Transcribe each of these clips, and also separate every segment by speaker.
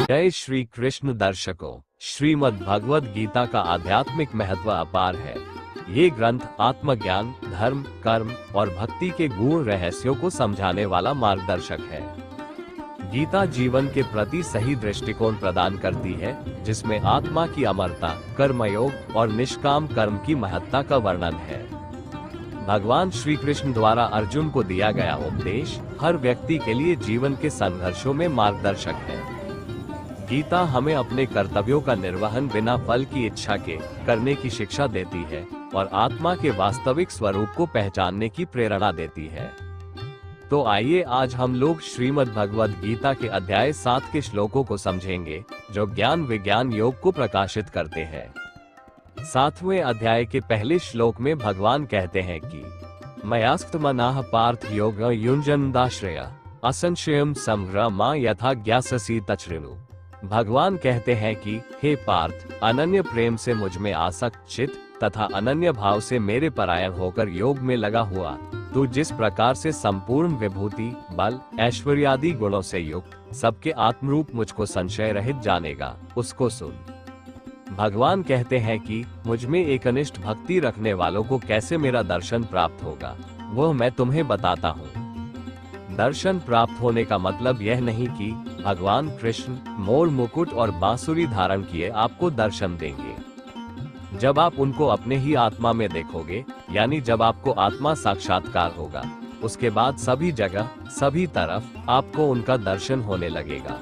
Speaker 1: जय श्री कृष्ण दर्शकों, श्रीमद् भगवद गीता का आध्यात्मिक महत्व अपार है। ये ग्रंथ आत्मज्ञान, धर्म, कर्म और भक्ति के गूढ़ रहस्यों को समझाने वाला मार्गदर्शक है। गीता जीवन के प्रति सही दृष्टिकोण प्रदान करती है, जिसमें आत्मा की अमरता, कर्मयोग और निष्काम कर्म की महत्ता का वर्णन है। भगवान श्री कृष्ण द्वारा अर्जुन को दिया गया उपदेश हर व्यक्ति के लिए जीवन के संघर्षों में मार्गदर्शक है। गीता हमें अपने कर्तव्यों का निर्वहन बिना फल की इच्छा के करने की शिक्षा देती है और आत्मा के वास्तविक स्वरूप को पहचानने की प्रेरणा देती है। तो आइए आज हम लोग श्रीमद् भगवद गीता के अध्याय 7 के श्लोकों को समझेंगे, जो ज्ञान विज्ञान योग को प्रकाशित करते हैं। 7वें अध्याय के पहले श्लोक में भगवान कहते हैं कि मयास्तमनाः पार्थ योग युञ्जन्दाश्रय असंशयम समग्र मां यथा ज्ञास्यसि तच्छृणु। भगवान कहते हैं कि हे पार्थ, अनन्य प्रेम से मुझ में आसक्त चित्त तथा अनन्य भाव से मेरे परायण होकर योग में लगा हुआ तू जिस प्रकार से संपूर्ण विभूति, बल, ऐश्वर्यादि गुणों से युक्त सबके आत्मरूप मुझको संशय रहित जानेगा, उसको सुन। भगवान कहते हैं कि मुझ में एकनिष्ठ भक्ति रखने वालों को कैसे मेरा दर्शन प्राप्त होगा, वह मैं तुम्हें बताता हूँ। दर्शन प्राप्त होने का मतलब यह नहीं कि भगवान कृष्ण मोर मुकुट और बांसुरी धारण किए आपको दर्शन देंगे। जब आप उनको अपने ही आत्मा में देखोगे, यानी जब आपको आत्मा साक्षात्कार होगा, उसके बाद सभी जगह, सभी तरफ आपको उनका दर्शन होने लगेगा।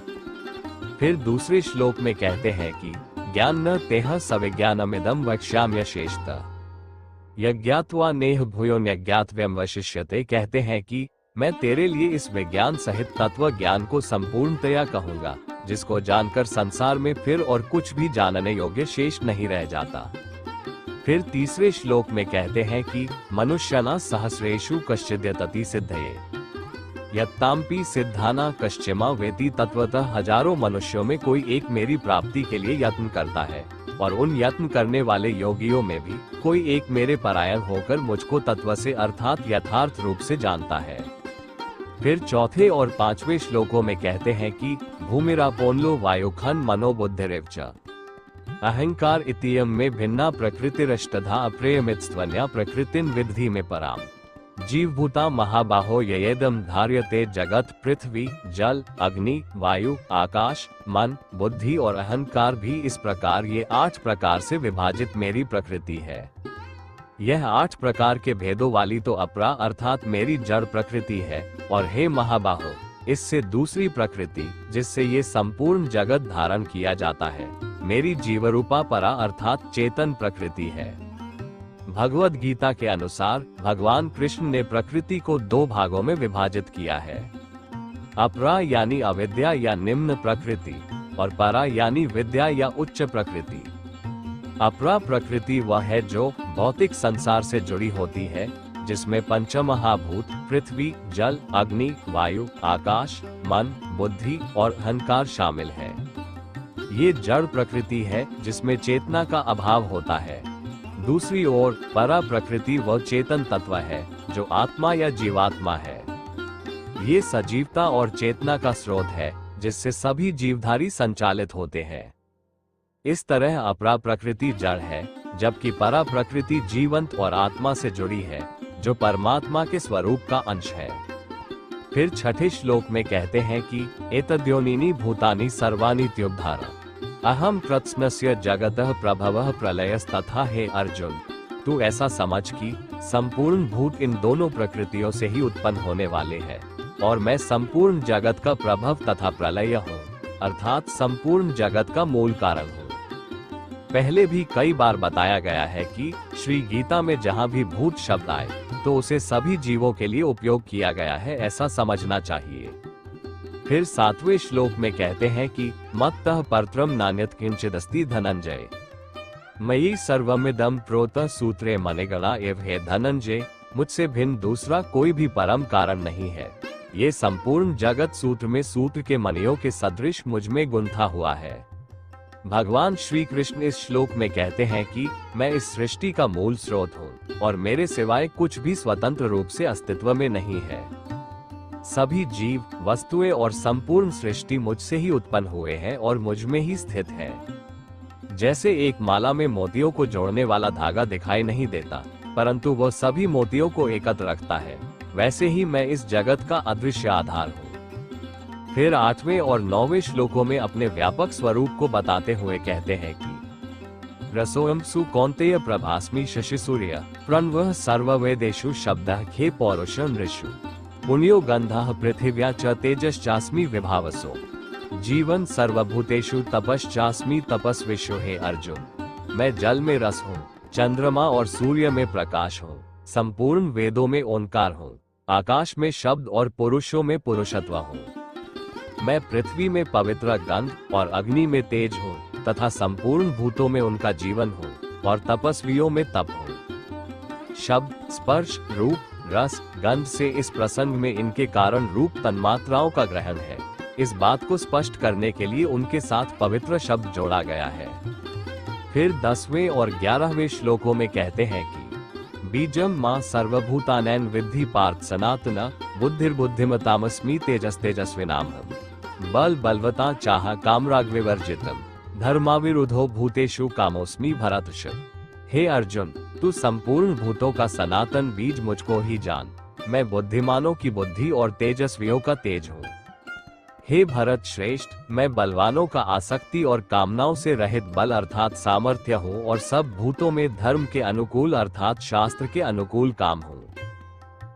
Speaker 1: फिर दूसरे श्लोक में कहते हैं कि ज्ञान न तेह सविज्ञानमिदं वक्ष्याम्यशेषतः यज्ञात्वा नेह भूयोन्यज्ञातव्यम वशिष्यते। कहते हैं कि मैं तेरे लिए इस विज्ञान सहित तत्व ज्ञान को संपूर्णतया कहूंगा, जिसको जानकर संसार में फिर और कुछ भी जानने योग्य शेष नहीं रह जाता। फिर तीसरे श्लोक में कहते हैं कि मनुष्यना सहस्रेषु कश्चिद्यतति सिद्धये यत्ताम्पि सिद्धाना कश्चिमा वेति। तत्वतः हजारों मनुष्यों में कोई एक मेरी प्राप्ति के लिए यत्न करता है, और उन यत्न करने वाले योगियों में भी कोई एक मेरे परायण होकर मुझको तत्व से अर्थात यथार्थ रूप से जानता है। फिर चौथे और 5वें श्लोकों में कहते हैं कि भूमिरापोन्लो वायुखन मनोबुद्धिरेवच अहंकार इत्ययं में भिन्ना प्रकृतिरष्टधा अप्रेयमित्स्त्वन्या प्रकृतिं विद्धि में पराम। जीवभूता महाबाहो ययेदं धार्यते जगत। पृथ्वी, जल, अग्नि, वायु, आकाश, मन, बुद्धि और अहंकार भी इस प्रकार ये 8 प्रकार से विभाजित मेरी प्रकृति है। यह 8 प्रकार के भेदों वाली तो अपरा अर्थात मेरी जड़ प्रकृति है, और हे महाबाहो, इससे दूसरी प्रकृति जिससे ये संपूर्ण जगत धारण किया जाता है, मेरी जीवरूपा परा अर्थात चेतन प्रकृति है। भगवद गीता के अनुसार भगवान कृष्ण ने प्रकृति को 2 भागों में विभाजित किया है। अपरा यानी अविद्या या निम्न प्रकृति, और परा यानी विद्या या उच्च प्रकृति। अपरा प्रकृति वह है जो भौतिक संसार से जुड़ी होती है, जिसमें पंचमहाभूत पृथ्वी, जल, अग्नि, वायु, आकाश, मन, बुद्धि और अहंकार शामिल है। ये जड़ प्रकृति है जिसमें चेतना का अभाव होता है। दूसरी ओर परा प्रकृति वह चेतन तत्व है जो आत्मा या जीवात्मा है। ये सजीवता और चेतना का स्रोत है जिससे सभी जीवधारी संचालित होते हैं। इस तरह अपरा प्रकृति जड़ है, जबकि परा प्रकृति जीवंत और आत्मा से जुड़ी है, जो परमात्मा के स्वरूप का अंश है। फिर छठे श्लोक में कहते हैं कि एतद्योनिनी भूतानि सर्वाणि त्युद्धार अहम कृत्स्नस्य जगतः प्रभवः प्रलयस्तथा। हे अर्जुन, तू ऐसा समझ कि संपूर्ण भूत इन दोनों प्रकृतियों से ही उत्पन्न होने वाले हैं, और मैं संपूर्ण जगत का प्रभव तथा प्रलय हूँ, अर्थात संपूर्ण जगत का मूल कारण हूँ। पहले भी कई बार बताया गया है कि श्री गीता में जहाँ भी भूत शब्द आए तो उसे सभी जीवों के लिए उपयोग किया गया है, ऐसा समझना चाहिए। फिर 7वें श्लोक में कहते हैं कि मत्तः परत्रम नान्यत् किंचिदस्ति धनंजय मयि सर्वमिदं प्रोतः सूत्रे मनेगणा एव। हे धनंजय, मुझसे भिन्न दूसरा कोई भी परम कारण नहीं है। ये संपूर्ण जगत सूत्र में सूत्र के मणियों के सदृश मुझ में गुंथा हुआ है। भगवान श्री कृष्ण इस श्लोक में कहते हैं कि मैं इस सृष्टि का मूल स्रोत हूँ और मेरे सिवाय कुछ भी स्वतंत्र रूप से अस्तित्व में नहीं है। सभी जीव, वस्तुएं और संपूर्ण सृष्टि मुझसे ही उत्पन्न हुए हैं और मुझ में ही स्थित है। जैसे एक माला में मोतियों को जोड़ने वाला धागा दिखाई नहीं देता, परंतु वह सभी मोतियों को एकत्र रखता है, वैसे ही मैं इस जगत का अदृश्य आधार हूँ। फिर 8वें और 9वें श्लोकों में अपने व्यापक स्वरूप को बताते हुए कहते हैं कि रसोयम सु कौन्तेय प्रभास्मि शशि सूर्य प्रणवः सर्ववेदेषु शब्दः खे पौरुषं ऋषु पुण्यो गन्धः पृथिव्या च तेजश्चास्मि विभावसो जीवन सर्वभूतेषु तपश्चास्मि तपस्विषु। हे अर्जुन, मैं जल में रस हूँ, चंद्रमा और सूर्य में प्रकाश हूँ, संपूर्ण वेदों में ओंकार हूँ, आकाश में शब्द और पुरुषों में पुरुषत्व हूँ। मैं पृथ्वी में पवित्र गंध और अग्नि में तेज हूँ तथा संपूर्ण भूतों में उनका जीवन हूँ और तपस्वियों में तप हूँ। शब्द, स्पर्श, रूप, रस, गंध से इस प्रसंग में इनके कारण रूप तन्मात्राओं का ग्रहण है। इस बात को स्पष्ट करने के लिए उनके साथ पवित्र शब्द जोड़ा गया है। फिर 10वें और 11वें श्लोकों में कहते हैं कि बीजम मां सर्वभूतानैन विद्धि पार्थ सनातन बुद्धिर्बुद्धिमतामस्मि तेजस्तेजस्विनामहम् बल बलवता चाह कामराग विवर्जितम धर्माविरुद्धो भूतेषु कामोस्मि भरतर्षभ। हे अर्जुन, तू संपूर्ण भूतों का सनातन बीज मुझको ही जान। मैं बुद्धिमानों की बुद्धि और तेजस्वियों का तेज हूँ। हे भरत श्रेष्ठ, मैं बलवानों का आसक्ति और कामनाओं से रहित बल अर्थात सामर्थ्य हूँ और सब भूतों में धर्म के अनुकूल अर्थात शास्त्र के अनुकूल काम हूँ।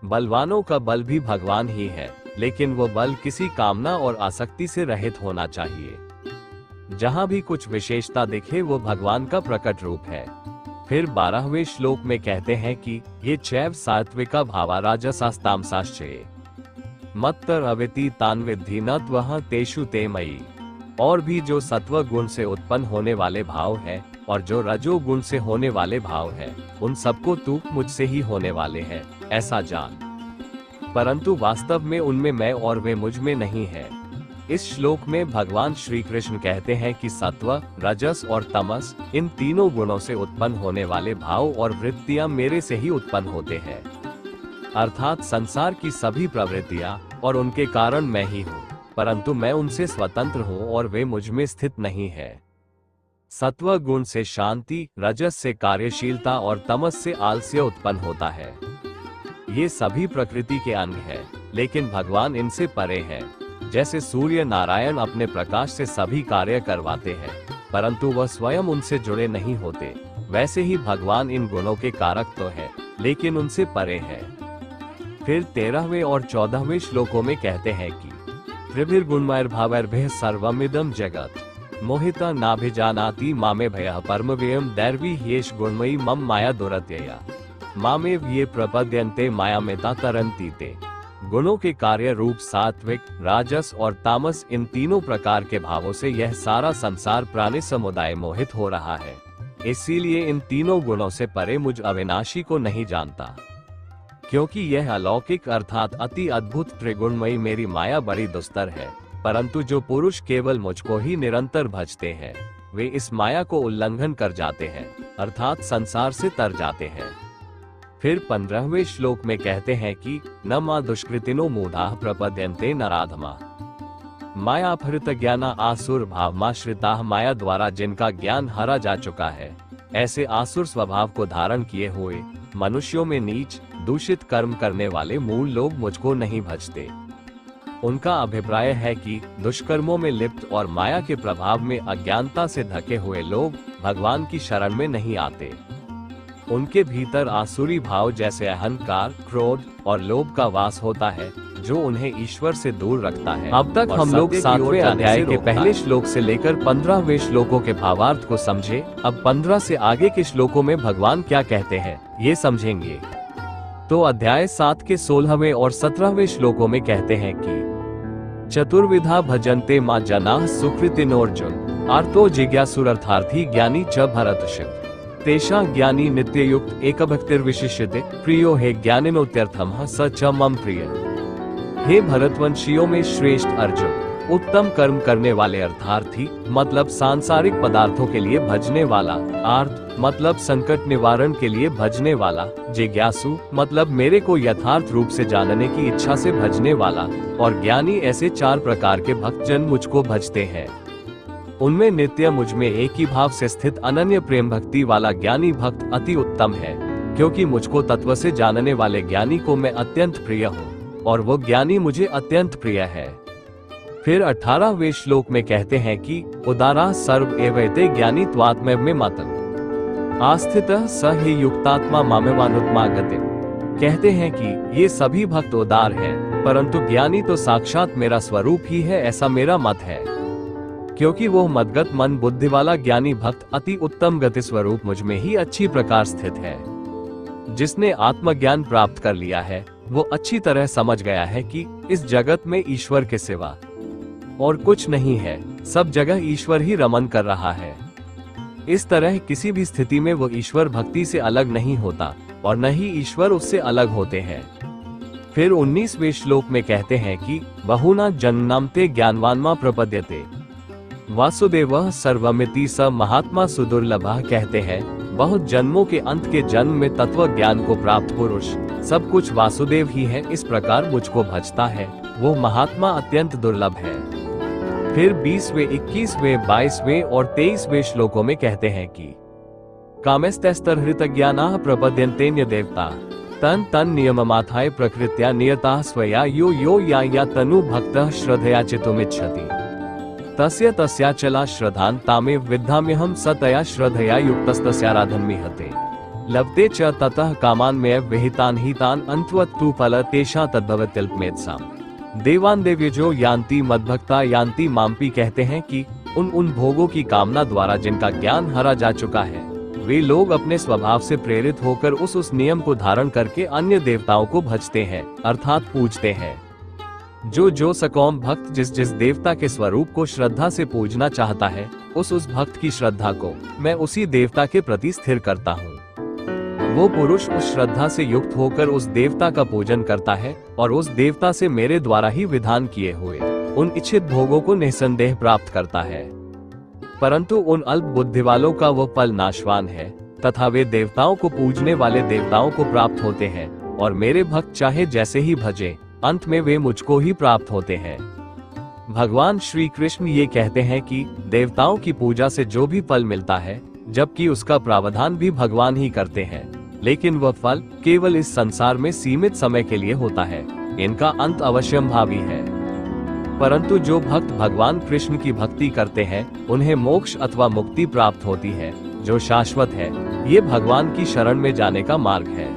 Speaker 1: बलवानों का बल भी भगवान ही है, लेकिन वो बल किसी कामना और आसक्ति से रहित होना चाहिए। जहाँ भी कुछ विशेषता दिखे वो भगवान का प्रकट रूप है। फिर 12वें श्लोक में कहते हैं कि ये चैव सात्विका भावा राजसास्तामसाश्चये मत्तर अविति तान विद्धि न त्वह तेषु ते मयि। और भी जो सत्व गुण से उत्पन्न होने वाले भाव है और जो रजो गुण से होने वाले भाव है, उन सबको तू मुझसे ही होने वाले है, ऐसा जान। परंतु वास्तव में उनमें मैं और वे मुझ में नहीं है। इस श्लोक में भगवान श्री कृष्ण कहते हैं कि सत्व, रजस और तमस, इन तीनों गुणों से उत्पन्न होने वाले भाव और वृत्तियां मेरे से ही उत्पन्न होते हैं, अर्थात संसार की सभी प्रवृत्तियां और उनके कारण मैं ही हूँ, परंतु मैं उनसे स्वतंत्र हूँ और वे मुझ में स्थित नहीं है। सत्व गुण से शांति, रजस से कार्यशीलता और तमस से आलस्य उत्पन्न होता है। ये सभी प्रकृति के अंग हैं, लेकिन भगवान इनसे परे है। जैसे सूर्य नारायण अपने प्रकाश से सभी कार्य करवाते हैं, परंतु वह स्वयं उनसे जुड़े नहीं होते, वैसे ही भगवान इन गुणों के कारक तो है, लेकिन उनसे परे है। फिर 13वें और 14वें श्लोकों में कहते हैं कि त्रिभिर्गुणमयैर्भावैर्भयः सर्वमिदं जगत् मोहिता नाभिजानाति मामे भयः परमव्ययम् दैर्वी ह्येष गुणमयी मम माया दुरत्यया मामेव ये प्रपद्यन्ते मायामेता तरन्ति ते। गुणों के कार्य रूप सात्विक, राजस और तामस, इन तीनों प्रकार के भावों से यह सारा संसार प्राणी समुदाय मोहित हो रहा है। इसीलिए इन तीनों गुणों से परे मुझ अविनाशी को नहीं जानता, क्योंकि यह अलौकिक अर्थात अति अद्भुत त्रिगुणमयी मेरी माया बड़ी दुस्तर है। परंतु जो पुरुष केवल मुझको ही निरंतर भजते हैं, वे इस माया को उल्लंघन कर जाते हैं, अर्थात संसार से तर जाते हैं। फिर 15वें श्लोक में कहते हैं कि न मा दुष्कृतिनो मूढ़ा प्रपद्यन्ते नराधमा माया अपहृत ज्ञाना आसुर भावमाश्रिता। माया द्वारा जिनका ज्ञान हरा जा चुका है, ऐसे आसुर स्वभाव को धारण किए हुए मनुष्यों में नीच दूषित कर्म करने वाले मूल लोग मुझको नहीं भजते। उनका अभिप्राय है कि दुष्कर्मों में लिप्त और माया के प्रभाव में अज्ञानता से ढके हुए लोग भगवान की शरण में नहीं आते। उनके भीतर आसुरी भाव जैसे अहंकार, क्रोध और लोभ का वास होता है, जो उन्हें ईश्वर से दूर रखता है। अब तक हम लोग 7वें अध्याय के पहले श्लोक से लेकर 15वें श्लोकों के भावार्थ को समझे। अब 15 से आगे के श्लोकों में भगवान क्या कहते हैं, ये समझेंगे। तो अध्याय 7 के 16वें और 17वें श्लोकों में कहते हैं कि चतुर्विधा भजन्ते मां जनाः सुकृतिनोऽर्जुन आर्तो जिज्ञासुरर्थार्थी ज्ञानी च भरतर्षभ तेषां ज्ञानी नित्ययुक्त एकभक्तिर्विशिष्यते प्रियो हे ज्ञानिनोत्यर्थमः स च मम प्रिय। हे भरतवंशियों में श्रेष्ठ अर्जुन, उत्तम कर्म करने वाले अर्थार्थी मतलब सांसारिक पदार्थों के लिए भजने वाला, आर्त मतलब संकट निवारण के लिए भजने वाला, जिज्ञासु मतलब मेरे को यथार्थ रूप से जानने की इच्छा से भजने वाला, और ज्ञानी, ऐसे 4 प्रकार के भक्तजन मुझको भजते हैं। उनमें नित्य मुझ में एक ही भाव से स्थित अनन्य प्रेम भक्ति वाला ज्ञानी भक्त अति उत्तम है, क्योंकि मुझको तत्व से जानने वाले ज्ञानी को मैं अत्यंत प्रिय हूँ और वो ज्ञानी मुझे अत्यंत प्रिय है। फिर 18वें श्लोक में कहते हैं कि उदारा सर्व एवैते ज्ञानी त्वात्मैव मतम् आस्थितः स हि युक्तात्मा मामेवानुत्मागते। कहते हैं कि ये सभी भक्त उदार हैं, परंतु ज्ञानी तो साक्षात मेरा स्वरूप ही है, ऐसा मेरा मत है। क्योंकि वो मदगत मन बुद्धि वाला ज्ञानी भक्त अति उत्तम गति स्वरूप मुझ में ही अच्छी प्रकार स्थित है। जिसने आत्मज्ञान प्राप्त कर लिया है वो अच्छी तरह समझ गया है कि इस जगत में ईश्वर के सिवा और कुछ नहीं है, सब जगह ईश्वर ही रमन कर रहा है। इस तरह किसी भी स्थिति में वो ईश्वर भक्ति से अलग नहीं होता और न ही ईश्वर उससे अलग होते हैं। फिर 19वें श्लोक में कहते हैं कि बहुना जन्मनां ते ज्ञानवान्मा प्रपद्यते वासुदेवः सर्वमिति स महात्मा सुदुर्लभः। कहते हैं बहुत जन्मों के अंत के जन्म में तत्व ज्ञान को प्राप्त पुरुष सब कुछ वासुदेव ही है, इस प्रकार मुझको भजता है, वो महात्मा अत्यंत दुर्लभ है। फिर 20वें, 21वें, 22वें और 23वें श्लोकों में कहते हैं कि कामस्तैस्तरहृतज्ञानाः प्रपद्यन्ते देवता तन तन नियममाथाय प्रकृत्या नियताः स्वया यो यो या तनु भक्तः श्रद्धया चित्तुमिच्छति तस्य तस्याचला श्रद्धान् तामेव विद्धाम्यहं स तया श्रद्धया युक्तस्तस्याराधन्मिहते लभते च ततः कामान् मेव विहितान् हितान् अन्त्वत्तु फल तेषां तद्भवत्यल्पमेत्साम् देवान् देव्यजो यान्ति मद्भक्ता यान्ति माम्पि। कहते हैं कि उन भोगों की कामना द्वारा जिनका ज्ञान हरा जा चुका है वे लोग अपने स्वभाव से प्रेरित होकर उस नियम को धारण करके अन्य देवताओं को भजते हैं अर्थात पूजते हैं। जो सकौम भक्त जिस देवता के स्वरूप को श्रद्धा से पूजना चाहता है उस भक्त की श्रद्धा को मैं उसी देवता के प्रति स्थिर करता हूँ। वो पुरुष उस श्रद्धा से युक्त होकर उस देवता का पूजन करता है और उस देवता से मेरे द्वारा ही विधान किए हुए उन इच्छित भोगों को निसंदेह प्राप्त करता है। परंतु उन अल्प बुद्धि वालों का वो फल नाशवान है तथा वे देवताओं को पूजने वाले देवताओं को प्राप्त होते हैं और मेरे भक्त चाहे जैसे ही भजे अंत में वे मुझको ही प्राप्त होते हैं। भगवान श्री कृष्ण ये कहते हैं कि देवताओं की पूजा से जो भी फल मिलता है जबकि उसका प्रावधान भी भगवान ही करते हैं, लेकिन वह फल केवल इस संसार में सीमित समय के लिए होता है, इनका अंत अवश्यंभावी है। परंतु जो भक्त भगवान कृष्ण की भक्ति करते हैं उन्हें मोक्ष अथवा मुक्ति प्राप्त होती है जो शाश्वत है। ये भगवान की शरण में जाने का मार्ग है।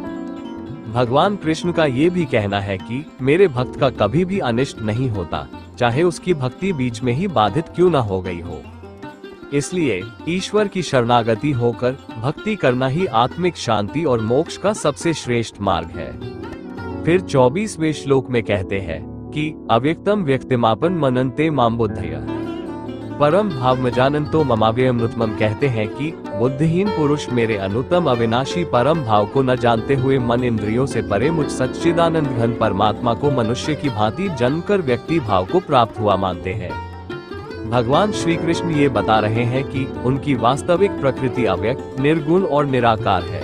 Speaker 1: भगवान कृष्ण का ये भी कहना है कि मेरे भक्त का कभी भी अनिष्ट नहीं होता, चाहे उसकी भक्ति बीच में ही बाधित क्यों न हो गई हो। इसलिए ईश्वर की शरणागति होकर भक्ति करना ही आत्मिक शांति और मोक्ष का सबसे श्रेष्ठ मार्ग है। फिर 24वें श्लोक में कहते हैं कि अव्यक्तम व्यक्तिमापन मनन्ते माम बुद्धया परम भाव में जानन्तो ममाव्ययमृतमम। कहते हैं कि बुद्धिहीन पुरुष मेरे अनुत्तम अविनाशी परम भाव को न जानते हुए मन इंद्रियों से परे मुझ सच्चिदानंद घन परमात्मा को मनुष्य की भांति जन्मकर व्यक्ति भाव को प्राप्त हुआ मानते हैं। भगवान श्री कृष्ण ये बता रहे हैं कि उनकी वास्तविक प्रकृति अव्यक्त, निर्गुण और निराकार है।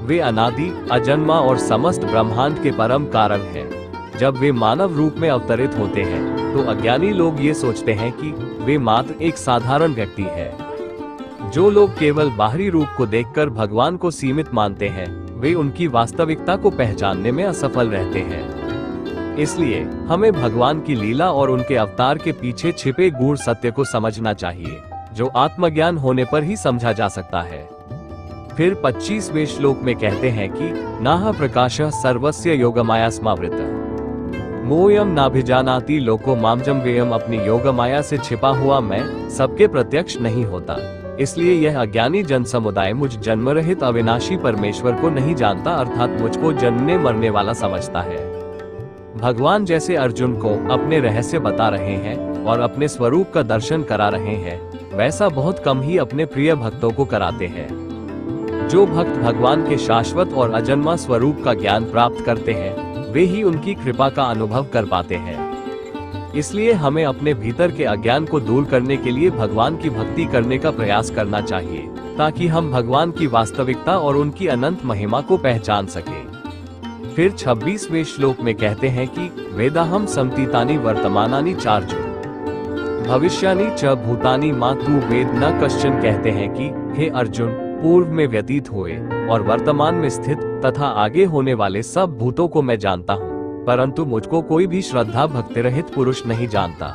Speaker 1: वे अनादि, अजन्मा और समस्त ब्रह्मांड के परम कारण हैं। जब वे मानव रूप में अवतरित होते हैं तो अज्ञानी लोग ये सोचते हैं कि वे मात्र एक साधारण व्यक्ति है। जो लोग केवल बाहरी रूप को देखकर भगवान को सीमित मानते हैं वे उनकी वास्तविकता को पहचानने में असफल रहते हैं। इसलिए हमें भगवान की लीला और उनके अवतार के पीछे छिपे गूढ़ सत्य को समझना चाहिए, जो आत्मज्ञान होने पर ही समझा जा सकता है। फिर 25वें श्लोक में कहते हैं कि नाह प्रकाशः सर्वस्य योगमाया स्मावृतः मोयम नाभिजानाति लोको मामजम व्ययम। अपनी योग माया से छिपा हुआ मैं सबके प्रत्यक्ष नहीं होता, इसलिए यह अज्ञानी जन समुदाय मुझ जन्म रहित अविनाशी परमेश्वर को नहीं जानता, अर्थात मुझको जन्मने मरने वाला समझता है। भगवान जैसे अर्जुन को अपने रहस्य बता रहे हैं और अपने स्वरूप का दर्शन करा रहे हैं, वैसा बहुत कम ही अपने प्रिय भक्तों को कराते हैं। जो भक्त भगवान के शाश्वत और अजन्मा स्वरूप का ज्ञान प्राप्त करते हैं वे ही उनकी कृपा का अनुभव कर पाते हैं। इसलिए हमें अपने भीतर के अज्ञान को दूर करने के लिए भगवान की भक्ति करने का प्रयास करना चाहिए, ताकि हम भगवान की वास्तविकता और उनकी अनंत महिमा को पहचान सकें। फिर 26वें श्लोक में कहते हैं कि वेदाहम समतीतानि वर्तमानानि चार्जु भविष्यानि च भूतानि मा तू वेद न कश्चन। कहते हैं कि हे अर्जुन, पूर्व में व्यतीत हुए और वर्तमान में स्थित तथा आगे होने वाले सब भूतों को मैं जानता हूँ, परंतु मुझको कोई भी श्रद्धा भक्ति रहित पुरुष नहीं जानता।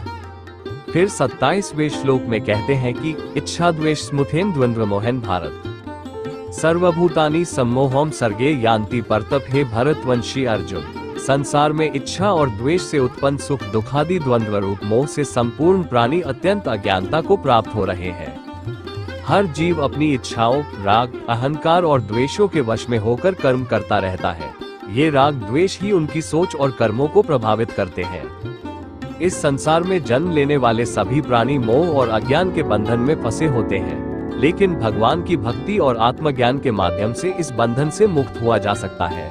Speaker 1: फिर 27वें श्लोक में कहते हैं कि इच्छा द्वेष स्मुथेन द्वंद्व मोहन भारत सर्वभूतानि सम्मोहम सर्गे यान्ति परतप। हे भरतवंशी अर्जुन, संसार में इच्छा और द्वेष से उत्पन्न सुख दुखादि द्वंद्व रूप मोह से संपूर्ण प्राणी अत्यंत अज्ञानता को प्राप्त हो रहे हैं। हर जीव अपनी इच्छाओं, राग, अहंकार और द्वेषों के वश में होकर कर्म करता रहता है। ये राग द्वेष ही उनकी सोच और कर्मों को प्रभावित करते हैं। इस संसार में जन्म लेने वाले सभी प्राणी मोह और अज्ञान के बंधन में फंसे होते हैं, लेकिन भगवान की भक्ति और आत्मज्ञान के माध्यम से इस बंधन से मुक्त हुआ जा सकता है।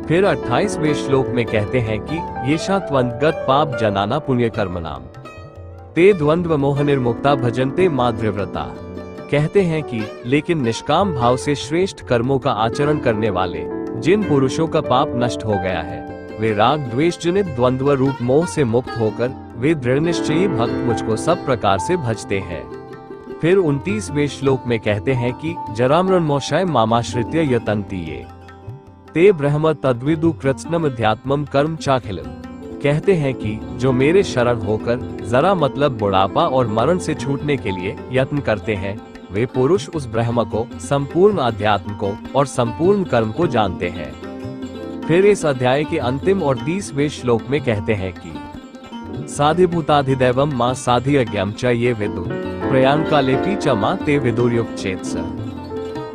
Speaker 1: फिर 28वें श्लोक में कहते हैं कि येषा त्वंद्गत पाप जनाना पुण्य कर्म नाम ते द्वंद्व मोह निर्मुक्ता भजन्ते माद्रव्रता। कहते हैं कि लेकिन निष्काम भाव से श्रेष्ठ कर्मों का आचरण करने वाले जिन पुरुषों का पाप नष्ट हो गया है, वे राग द्वेष जनित द्वंद्व रूप मोह से मुक्त होकर वे दृढ़ निश्चयी भक्त मुझको सब प्रकार से भजते हैं। फिर 29वें श्लोक में कहते हैं कि जरामृण्मोक्षाय मामाश्रित्य यतन्ति ये ते ब्रह्म तद्विदु कृत्स्नम अध्यात्मम कर्म चाखिलम। कहते हैं कि जो मेरे शरण होकर जरा मतलब बुढ़ापा और मरण से छूटने के लिए यत्न करते हैं, वे पुरुष उस ब्रह्म को, संपूर्ण अध्यात्म को और संपूर्ण कर्म को जानते हैं। फिर इस अध्याय के अंतिम और 30वें श्लोक में कहते हैं कि साधिभूताधिदैवम मां साधियज्ञम च ये विदु प्रयाणकालेपि च मां ते विदुर्युक्तचेतस।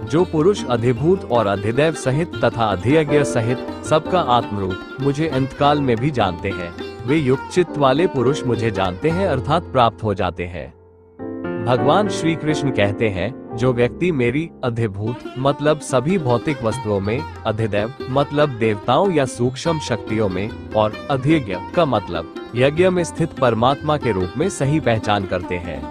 Speaker 1: जो पुरुष अधिभूत और अधिदैव सहित तथा अधियज्ञ सहित सबका आत्मरूप मुझे अंतकाल में भी जानते हैं, वे युक्त चित्त वाले पुरुष मुझे जानते हैं अर्थात प्राप्त हो जाते हैं। भगवान श्री कृष्ण कहते हैं, जो व्यक्ति मेरी अधिभूत मतलब सभी भौतिक वस्तुओं में, अधिदैव मतलब देवताओं या सूक्ष्म शक्तियों में और अधियज्ञ का मतलब यज्ञ में स्थित परमात्मा के रूप में सही पहचान करते हैं,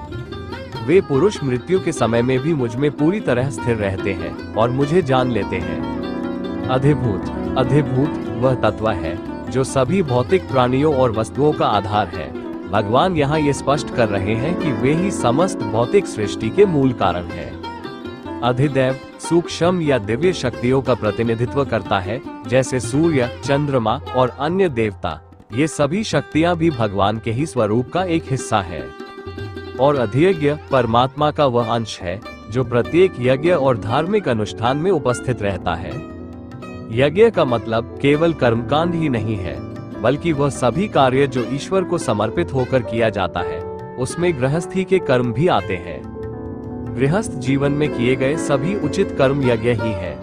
Speaker 1: वे पुरुष मृत्यु के समय में भी मुझ में पूरी तरह स्थिर रहते हैं और मुझे जान लेते हैं। अधिभूत वह तत्व है जो सभी भौतिक प्राणियों और वस्तुओं का आधार है। भगवान यहाँ ये स्पष्ट कर रहे हैं कि वे ही समस्त भौतिक सृष्टि के मूल कारण हैं। अधिदैव सूक्ष्म या दिव्य शक्तियों का प्रतिनिधित्व करता है, जैसे सूर्य, चंद्रमा और अन्य देवता। ये सभी शक्तियाँ भी भगवान के ही स्वरूप का एक हिस्सा है। और अधियज्ञ परमात्मा का वह अंश है जो प्रत्येक यज्ञ और धार्मिक अनुष्ठान में उपस्थित रहता है। यज्ञ का मतलब केवल कर्मकांड ही नहीं है, बल्कि वह सभी कार्य जो ईश्वर को समर्पित होकर किया जाता है, उसमें गृहस्थी के कर्म भी आते हैं। गृहस्थ जीवन में किए गए सभी उचित कर्म यज्ञ ही है।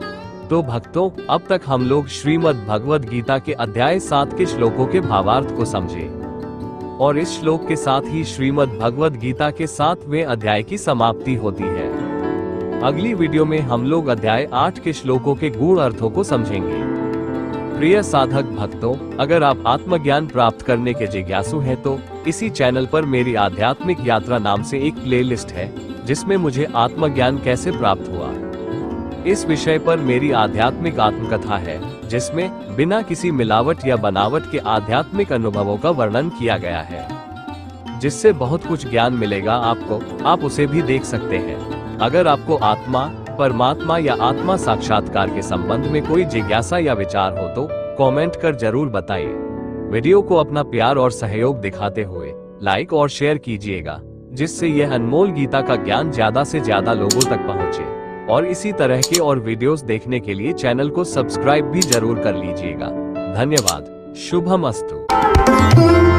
Speaker 1: तो भक्तों, अब तक हम लोग श्रीमद् भगवद गीता के अध्याय 7 के श्लोकों के भावार्थ को समझे और इस श्लोक के साथ ही श्रीमद् भगवद गीता के 7वें अध्याय की समाप्ति होती है। अगली वीडियो में हम लोग अध्याय 8 के श्लोकों के गूढ़ अर्थों को समझेंगे। प्रिय साधक भक्तों, अगर आप आत्मज्ञान प्राप्त करने के जिज्ञासु हैं तो इसी चैनल पर मेरी आध्यात्मिक यात्रा नाम से एक प्लेलिस्ट है, जिसमें मुझे आत्मज्ञान कैसे प्राप्त हुआ इस विषय पर मेरी आध्यात्मिक आत्मकथा है, जिसमें बिना किसी मिलावट या बनावट के आध्यात्मिक अनुभवों का वर्णन किया गया है, जिससे बहुत कुछ ज्ञान मिलेगा आपको। आप उसे भी देख सकते हैं। अगर आपको आत्मा, परमात्मा या आत्मा साक्षात्कार के संबंध में कोई जिज्ञासा या विचार हो तो कमेंट कर जरूर बताइए। वीडियो को अपना प्यार और सहयोग दिखाते हुए लाइक और शेयर कीजिएगा, जिससे यह अनमोल गीता का ज्ञान ज्यादा से ज्यादा लोगों तक पहुंचे। और इसी तरह के और वीडियोस देखने के लिए चैनल को सब्सक्राइब भी जरूर कर लीजिएगा। धन्यवाद। शुभम अस्तु।